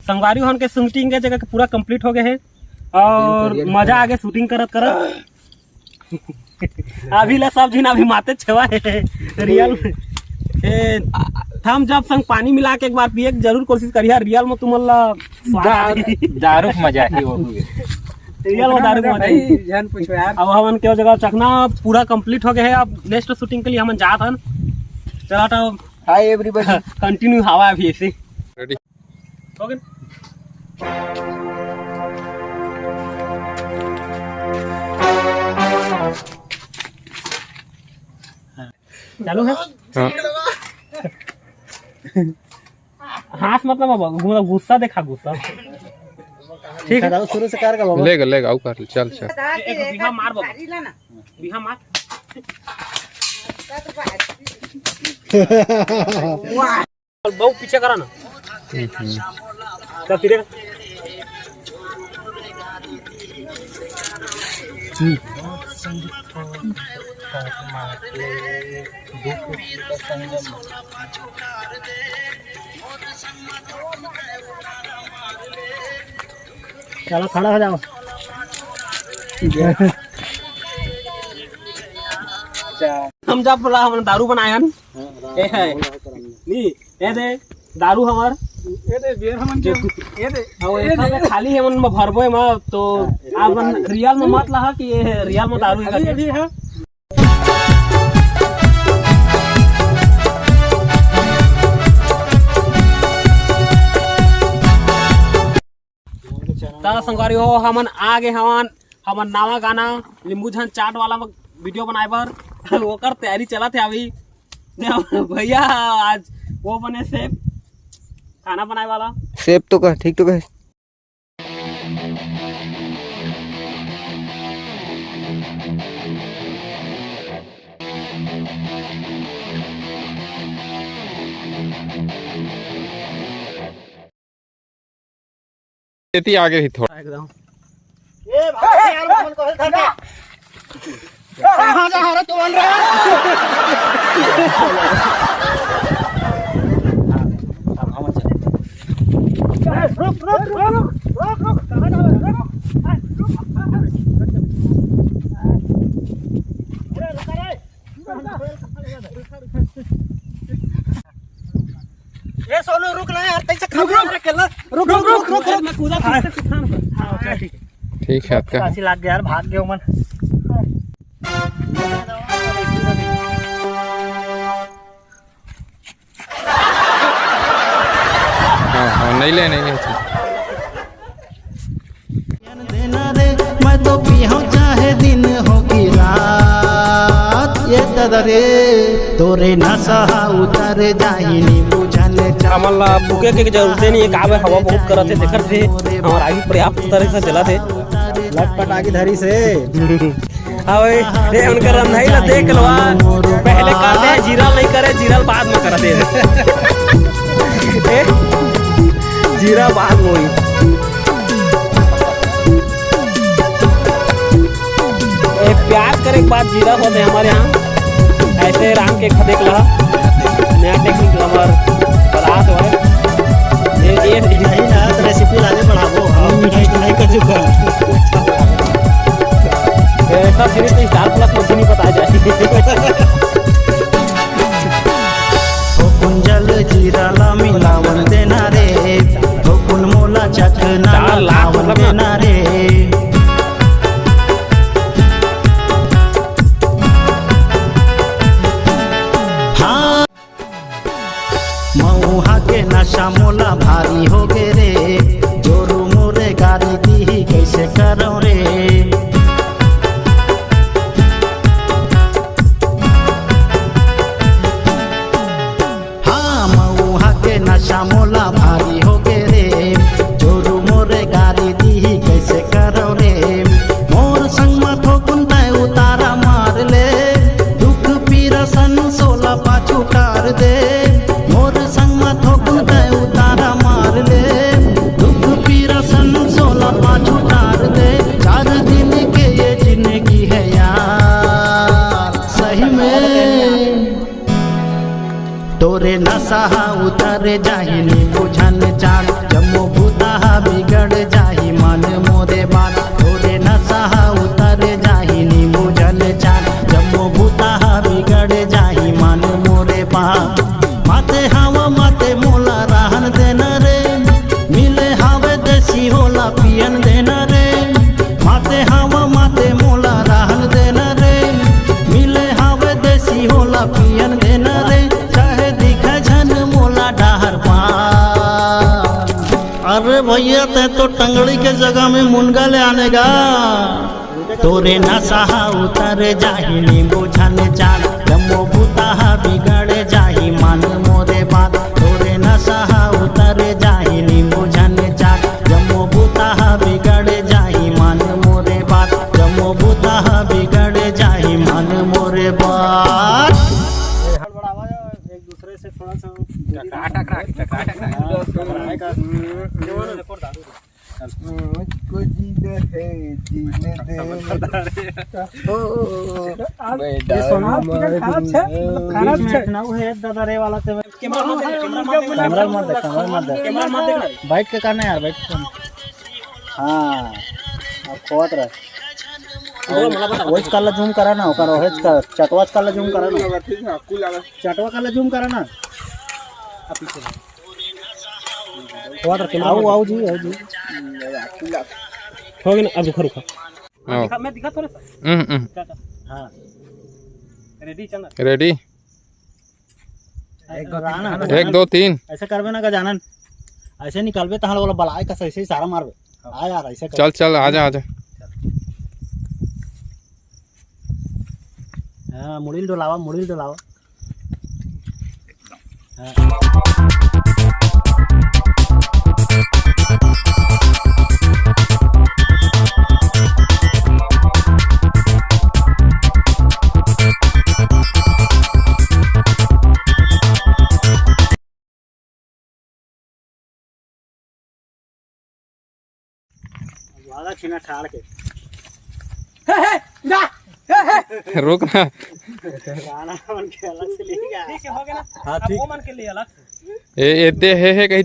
संगवारी होन के शूटिंग के जगह पूरा कंप्लीट हो गए है और मजा आ गया शूटिंग करत अभी ला सब झीना अभी माते छवा है रियल हम जब संग पानी मिला के एक बार पिए जरूर कोशिश करिए रियल में तुम दारू मजा ही वो रियल में दारू मजा जान पूछो यार। अब हमन के जगह चखना पूरा कंप्लीट हो गया है। अब नेक्स्ट शूटिंग के लिए हमन जात हन। चला तो हाय एवरीबॉडी कंटिन्यू हवा अभी ऐसे रेडी हो गए। चालू है हाथ मतलब गुस्सा देखा गुस्सा ठीक है शुरू से कर का बाबा लेगा आउ कर चल एक बिहा मार बाबा बिहा मार बहुत पीछे करा ना चल तेरे चलो खड़ा हो जाओ। हम जब बोला हम दारू बनाए हन ए है नी ए दे दारू हमार ए दे बियर हमन के ए दे और ऐसा में खाली है मन में भरबो में तो आपन रियल में मत लहा कि ये रियल में दारू है भी है। दादा संगवारी हो हमन आगे हमन नवा गाना नींबू झन चाट वाला वीडियो बनाए बर ओकर तैयारी चला थे अभी भैया आज वो बने सेफ खाना बनाए वाला सेफ तो कह ठीक तो कह आगे ही थोड़ा एकदम ए भाई यार मन को धर दे कहां जा रहा तू बन रहा रुक कहां जा ए सोनू रुक ना यार तैसे रुक मैं कूदा हां ठीक है आपका काशी लाग गया यार भाग गया मन हां नहीं ले देना रे मैं तो पिया चाहे दिन होगी रात ये ददरे तोरे नशा उतर जाहिनी हमला बुके के जरूरत नहीं है कावे हवा बहुत करत है देखत थे हमार आगे पर्याप्त तरह से चला थे लटपट आगे धरी से ओए रे उनका रंधाई ला देख लवा पहले कर दे जीरा नहीं करे जीरा बाद में कर दे जीरा बाद में हुई प्याज करे के बाद जीरा होते हमारे यहाँ ऐसे राम के देख ला नया टेक्निक हमार बात है ये नहीं ना रेसिपी आगे बढ़ाओ हम नहीं कर चुका ऐसा फिर तो स्टार प्लस में नहीं पता जाए हो कुंजल जीरा ला मिलावन देना रे हो कुन मोला चखना लावन देना रे के नशा मोला भारी हो गे रे जोरू मोरे गाड़ी दी कैसे करो रे हाँ मऊहा के नशा मोला भारी हो गे रे जोरू मोरे गाड़ी दी कैसे करो रे मोर संग मत हो कुंता उतारा मार ले दुख पीरा सन सोला पाछू टार दे मोर संग मत हो उतारा मार ले दुख पीरा सन सोला पाछू टार दे 4 दिन के ये जिंदगी है यार सही में तोरे नशा उतर जाहिनी बुझन चाल जम्मू भूता मोला पियन देना रे माते हवा माते मोला रहन देना रे मिले हवे देसी होला पियन देना रे चाहे दिखे झन मोला डाहर पान। अरे भैया ते तो टंगड़ी के जगह में मुनगा ले आने का तोरे नशा उतर जाही नींबू छाने चाल जम्मो बूता बिगड़ जाही मान मोरे बात तोरे नशा उतर जाही नींबू छाने चाल जम्मो बूता बिगड़ जाही मान मोरे बात जम्मो बूता बिगड़ जाही मान मोरे बात। एक दूसरे से थोड़ा सा मुझको जीना है जीने दे बैठ के करना यार बैठ हाँ खोत रहा काला जूम करा ना ओकर ओहेज का चटवाच काला जूम करा ना चटवा काला जूम करा ना आओ आओ जी हो गया ना अब रुको रुको आओ मैं दिखा थोड़ा सा हाँ रेडी चंदा रेडी एक दो तीन ऐसे करबे ना का जानन ऐसे निकालबे तहां वाला बलाय का ऐसे ही सारा मारबे आ यार ऐसे कर। चल चल आजा आजा हाँ मुड़िल डोलावा हाँ। वाला छीना ठाड़ के रुक ना गाना मन के अलग से लेगा ठीक है हो गया ना। हाँ ठीक मन के लिए अलग ए दे है कहीं